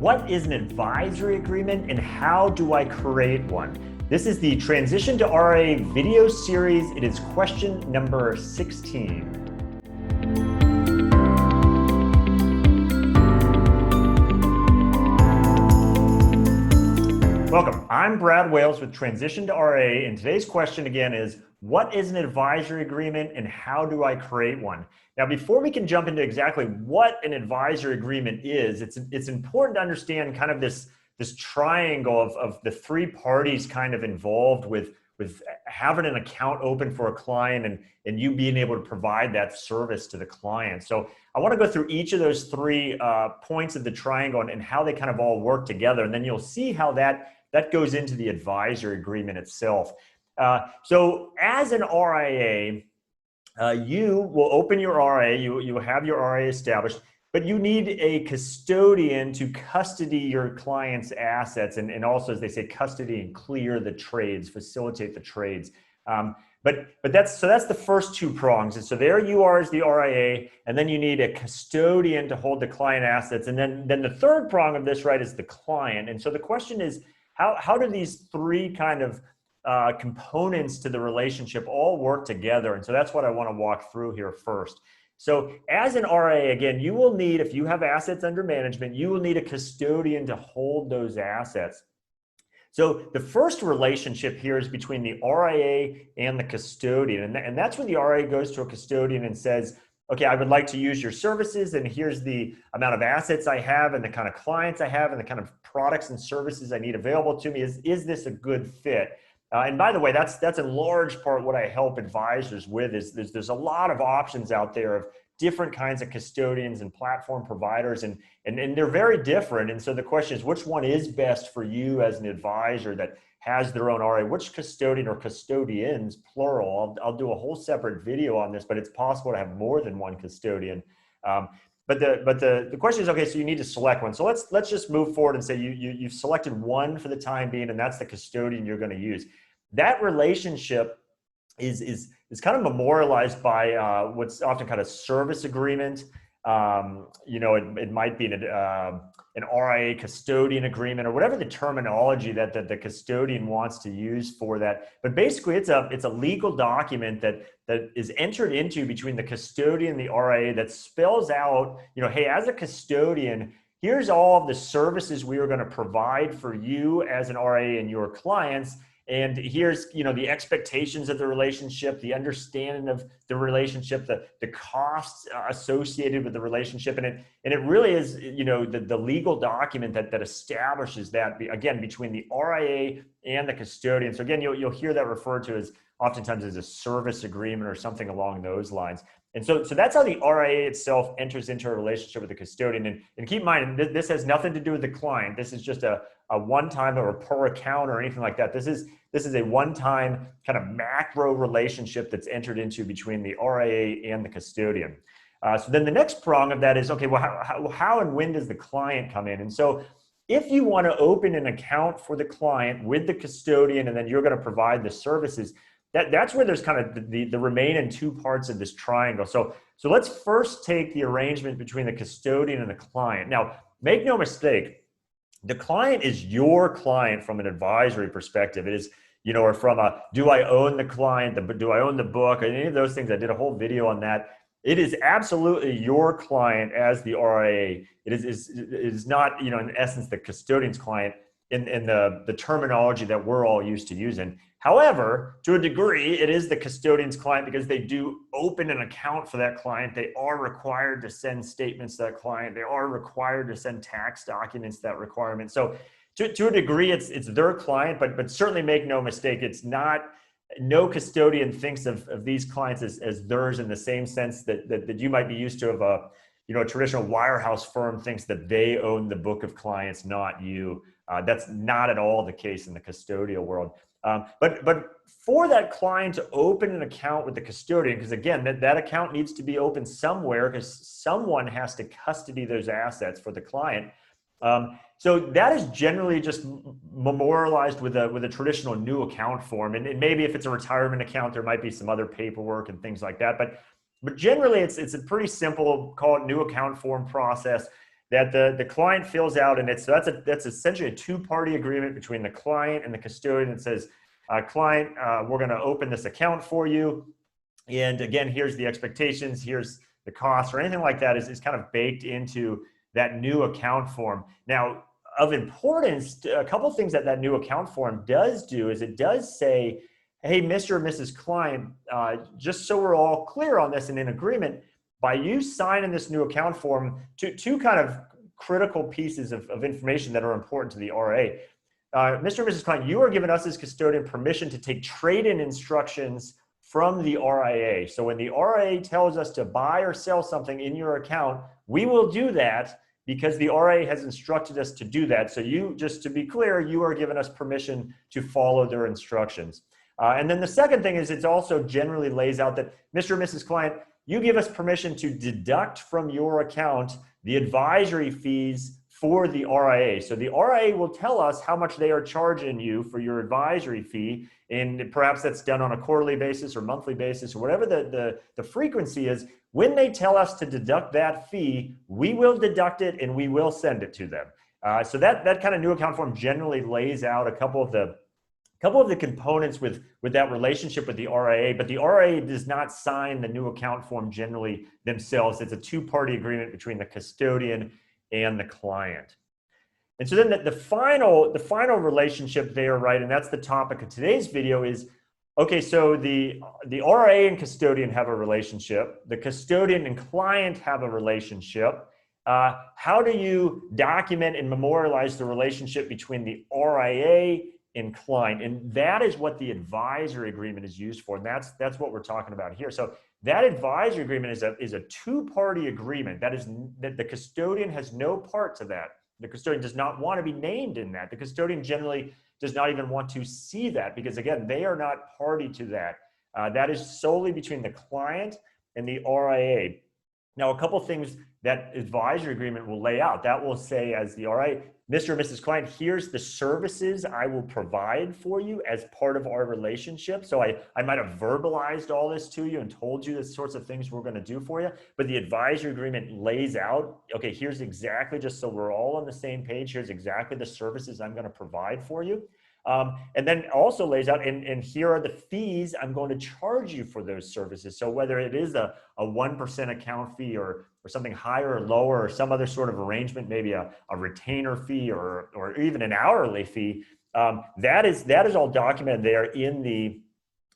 What is an advisory agreement and how do I create one? This is the Transition to RIA video series. It is question number 16. Welcome, I'm Brad Wales with Transition to RIA, and today's question again is, what is an advisory agreement and how do I create one? Now, before we can jump into exactly what an advisory agreement is, it's important to understand kind of this triangle of the three parties kind of involved with having an account open for a client and you being able to provide that service to the client. So I want to go through each of those three points of the triangle and how they kind of all work together. And then you'll see how that goes into the advisory agreement itself. So as an RIA, you will open your RIA, you will have your RIA established, but you need a custodian to custody your client's assets and also, as they say, custody and clear the trades, facilitate the trades. But that's the first two prongs. And so there you are as the RIA, and then you need a custodian to hold the client assets. And then the third prong of this, right, is the client. And so the question is, how do these three kind of components to the relationship all work together? And so that's what I want to walk through here first. So as an RIA, again, you will need, if you have assets under management, you will need a custodian to hold those assets. So the first relationship here is between the RIA and the custodian. And that's when the RIA goes to a custodian and says, okay, I would like to use your services, and here's the amount of assets I have and the kind of clients I have and the kind of products and services I need available to me. Is this a good fit? And by the way, that's in large part what I help advisors with is there's a lot of options out there of different kinds of custodians and platform providers, and they're very different. And so the question is, which one is best for you as an advisor that has their own RIA? Which custodian or custodians, plural? I'll do a whole separate video on this, but it's possible to have more than one custodian. But the question is, okay, so you need to select one. So let's just move forward and say you've selected one for the time being, and that's the custodian you're going to use. That relationship is kind of memorialized by what's often called a service agreement. It might be an RIA custodian agreement or whatever the terminology that the custodian wants to use for that. But basically, it's a legal document that is entered into between the custodian and the RIA that spells out, hey, as a custodian, here's all of the services we are going to provide for you as an RIA and your clients. And here's, the expectations of the relationship, the understanding of the relationship, the costs associated with the relationship. And it really is, the legal document that establishes that, again, between the RIA and the custodian. So again, you'll hear that referred to as oftentimes as a service agreement or something along those lines. And so that's how the RIA itself enters into a relationship with the custodian. And keep in mind, this has nothing to do with the client. This is just a one-time or a per account or anything like that. This is a one-time kind of macro relationship that's entered into between the RIA and the custodian. So then the next prong of that is, okay, well, how and when does the client come in? And so if you want to open an account for the client with the custodian and then you're going to provide the services, that's where there's kind of the remaining two parts of this triangle. So let's first take the arrangement between the custodian and the client. Now, make no mistake, the client is your client from an advisory perspective. It is, or from do I own the client, do I own the book, or any of those things. I did a whole video on that. It is absolutely your client as the RIA. It is not, in essence, the custodian's client in the terminology that we're all used to using. However, to a degree, it is the custodian's client because they do open an account for that client. They are required to send statements to that client. They are required to send tax documents to that requirement. So to a degree, it's their client, but certainly make no mistake, it's not, no custodian thinks of these clients as theirs in the same sense that you might be used to of a traditional wirehouse firm thinks that they own the book of clients, not you. That's not at all the case in the custodial world. But for that client to open an account with the custodian, because again, that account needs to be open somewhere because someone has to custody those assets for the client. So that is generally just memorialized with a traditional new account form. And maybe if it's a retirement account, there might be some other paperwork and things like that. But generally, it's a pretty simple, call it new account form process that the client fills out, and that's essentially a two-party agreement between the client and the custodian that says, client, we're going to open this account for you, and again, here's the expectations, here's the costs, or anything like that is kind of baked into that new account form. Now, of importance, a couple of things that new account form does do is it does say, hey, Mr. or Mrs. Client, just so we're all clear on this and in agreement, by you signing this new account form, two kind of critical pieces of information that are important to the RIA. Mr. or Mrs. Client, you are giving us as custodian permission to take trade-in instructions from the RIA. So when the RIA tells us to buy or sell something in your account, we will do that because the RIA has instructed us to do that. So you, just to be clear, you are giving us permission to follow their instructions. And then the second thing is it also generally lays out that Mr. or Mrs. Client, you give us permission to deduct from your account the advisory fees for the RIA. So the RIA will tell us how much they are charging you for your advisory fee, and perhaps that's done on a quarterly basis or monthly basis or whatever the frequency is. When they tell us to deduct that fee, we will deduct it and we will send it to them. So that kind of new account form generally lays out a couple of the components with that relationship with the RIA, but the RIA does not sign the new account form generally themselves. It's a two-party agreement between the custodian and the client. And so then the final relationship there, right, and that's the topic of today's video is, okay, so the RIA and custodian have a relationship, the custodian and client have a relationship. How do you document and memorialize the relationship between the RIA and client? And that is what the advisory agreement is used for, and that's what we're talking about here. So that advisory agreement is a two-party agreement. That the custodian has no part to that. The custodian does not want to be named in that. The custodian generally does not even want to see that because, again, they are not party to that. That is solely between the client and the RIA. Now, a couple things that advisory agreement will lay out. That will say, as the RIA, Mr. or Mrs. Client, here's the services I will provide for you as part of our relationship. So I might have verbalized all this to you and told you the sorts of things we're going to do for you, but the advisory agreement lays out, okay, here's exactly, just so we're all on the same page, here's exactly the services I'm going to provide for you. And then also lays out, and here are the fees I'm going to charge you for those services. So whether it is a 1% account fee or something higher or lower or some other sort of arrangement, maybe a retainer fee or even an hourly fee, that is all documented there in the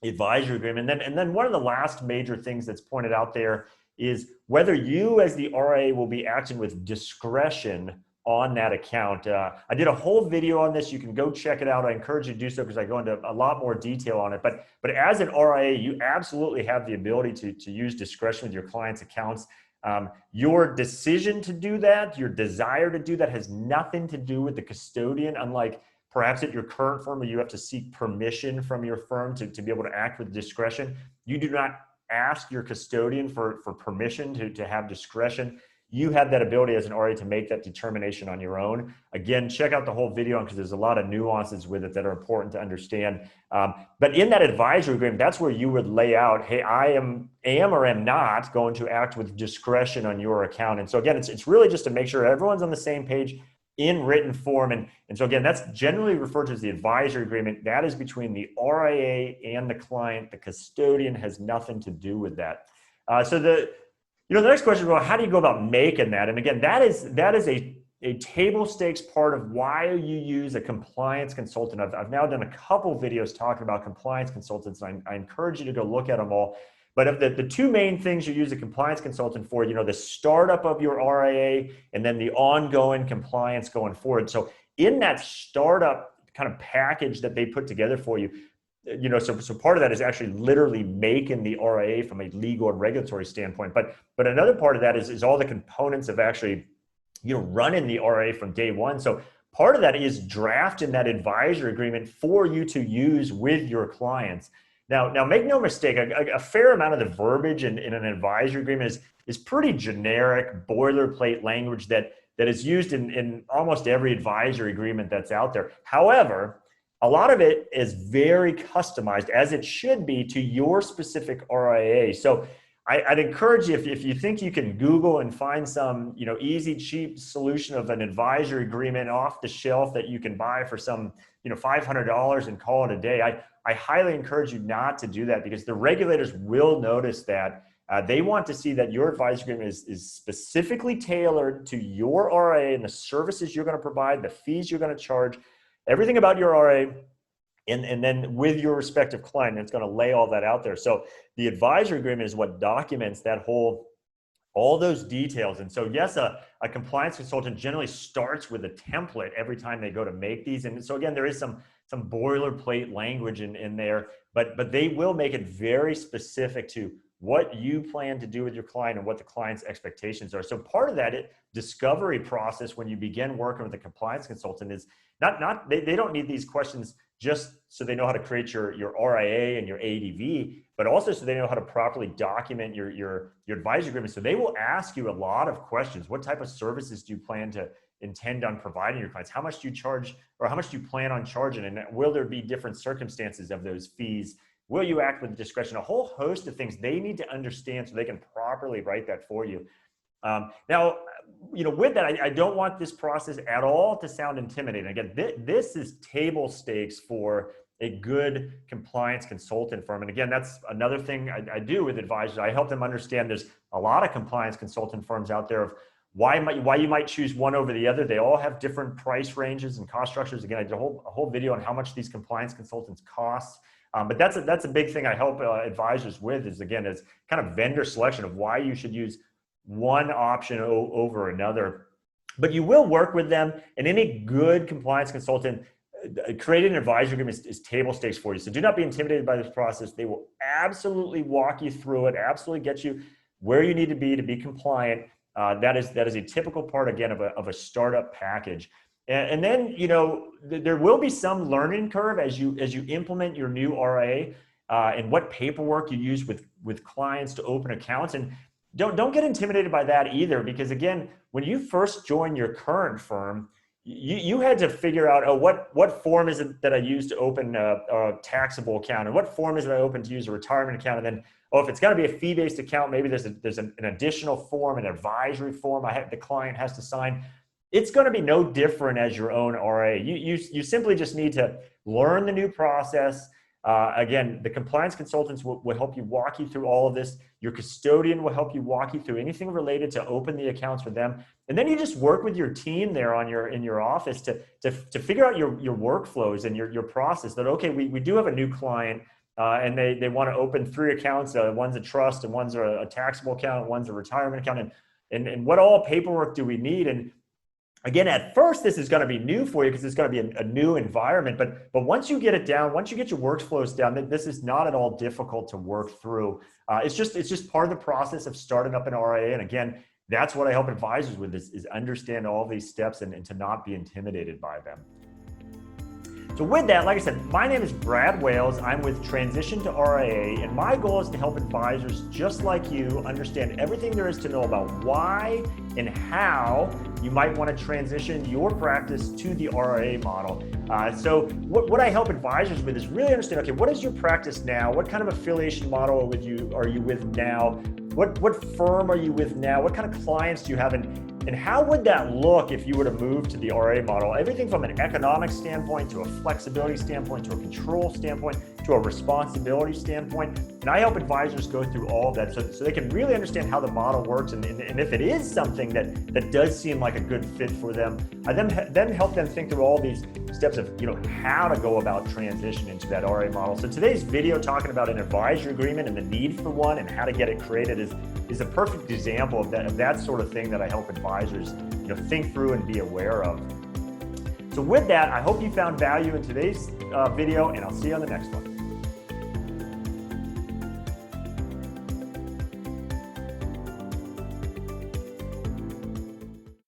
advisory agreement. And then one of the last major things that's pointed out there is whether you as the RIA will be acting with discretion on that account. I did a whole video on this. You can go check it out. I encourage you to do so because I go into a lot more detail on it. But as an RIA, you absolutely have the ability to use discretion with your clients' accounts. Your decision to do that, your desire to do that has nothing to do with the custodian, unlike perhaps at your current firm where you have to seek permission from your firm to be able to act with discretion. You do not ask your custodian for permission to have discretion. You have that ability as an RIA to make that determination on your own. Again, check out the whole video because there's a lot of nuances with it that are important to understand. But in that advisory agreement, that's where you would lay out, hey, I am or am not going to act with discretion on your account. And so again, it's really just to make sure everyone's on the same page in written form. And so again, that's generally referred to as the advisory agreement. That is between the RIA and the client. The custodian has nothing to do with that. So the next question is, well, how do you go about making that? And again, that is a table stakes part of why you use a compliance consultant. I've now done a couple videos talking about compliance consultants, and I encourage you to go look at them all. But of the two main things you use a compliance consultant for, the startup of your RIA and then the ongoing compliance going forward. So in that startup kind of package that they put together for you, so part of that is actually literally making the RIA from a legal and regulatory standpoint. But another part of that is all the components of actually, running the RIA from day one. So part of that is drafting that advisory agreement for you to use with your clients. Now make no mistake, a fair amount of the verbiage in an advisory agreement is pretty generic boilerplate language that is used in almost every advisory agreement that's out there. However, a lot of it is very customized, as it should be, to your specific RIA. So I'd encourage you, if you think you can Google and find some, easy, cheap solution of an advisory agreement off the shelf that you can buy for some, $500 and call it a day. I highly encourage you not to do that, because the regulators will notice that. They want to see that your advisory agreement is specifically tailored to your RIA and the services you're going to provide, the fees you're going to charge, everything about your RIA. And then with your respective client, it's going to lay all that out there. So the advisory agreement is what documents that all those details. And so yes, a compliance consultant generally starts with a template every time they go to make these. And so again, there is some boilerplate language in there, but they will make it very specific to what you plan to do with your client and what the client's expectations are. So part of that discovery process when you begin working with a compliance consultant is they don't need these questions just so they know how to create your RIA and your ADV, but also so they know how to properly document your advisory agreement. So they will ask you a lot of questions. What type of services do you intend on providing your clients? How much do you charge, or how much do you plan on charging? And will there be different circumstances of those fees? Will you act with discretion? A whole host of things they need to understand so they can properly write that for you. Now, with that, I don't want this process at all to sound intimidating. Again, this is table stakes for a good compliance consultant firm. And again, that's another thing I do with advisors. I help them understand there's a lot of compliance consultant firms out there of why you might choose one over the other. They all have different price ranges and cost structures. Again, I did a whole video on how much these compliance consultants cost. But that's a big thing I help advisors with is kind of vendor selection of why you should use one option over another. But you will work with them, and any good compliance consultant, creating an advisory agreement is table stakes for you. So do not be intimidated by this process. They will absolutely walk you through it, absolutely get you where you need to be compliant. That is a typical part, again, of a startup package. And then, there will be some learning curve as you implement your new RIA and what paperwork you use with clients to open accounts. And don't get intimidated by that either, because again, when you first join your current firm, you had to figure out, what form is it that I use to open a taxable account, and what form is it I open to use a retirement account, and then if it's going to be a fee-based account, maybe there's an additional form, an advisory form the client has to sign. It's going to be no different as your own RIA. You simply just need to learn the new process. Again, the compliance consultants will help you walk you through all of this. Your custodian will help you walk you through anything related to open the accounts for them. And then you just work with your team there in your office to figure out your workflows and your process that, okay, we do have a new client and they want to open 3 accounts. One's a trust and one's a taxable account, one's a retirement account. And what all paperwork do we need? And again, at first, this is going to be new for you because it's going to be a new environment. But once you get it down, once you get your workflows down, this is not at all difficult to work through. It's just part of the process of starting up an RIA. And again, that's what I help advisors with is understand all these steps and to not be intimidated by them. So with that, like I said, my name is Brad Wales. I'm with Transition to RIA, and my goal is to help advisors just like you understand everything there is to know about why and how you might want to transition your practice to the RIA model. So what I help advisors with is really understand, okay, what is your practice now? What kind of affiliation model are you with now? What firm are you with now? What kind of clients do you have? And how would that look if you were to move to the RIA model? Everything from an economic standpoint to a flexibility standpoint to a control standpoint to a responsibility standpoint. And I help advisors go through all of that so they can really understand how the model works. And if it is something that does seem like a good fit for them, I then help them think through all these steps of how to go about transition into that RIA model. So today's video talking about an advisory agreement and the need for one and how to get it created is a perfect example of that sort of thing that I help advisors think through and be aware of. So with that, I hope you found value in today's video, and I'll see you on the next one.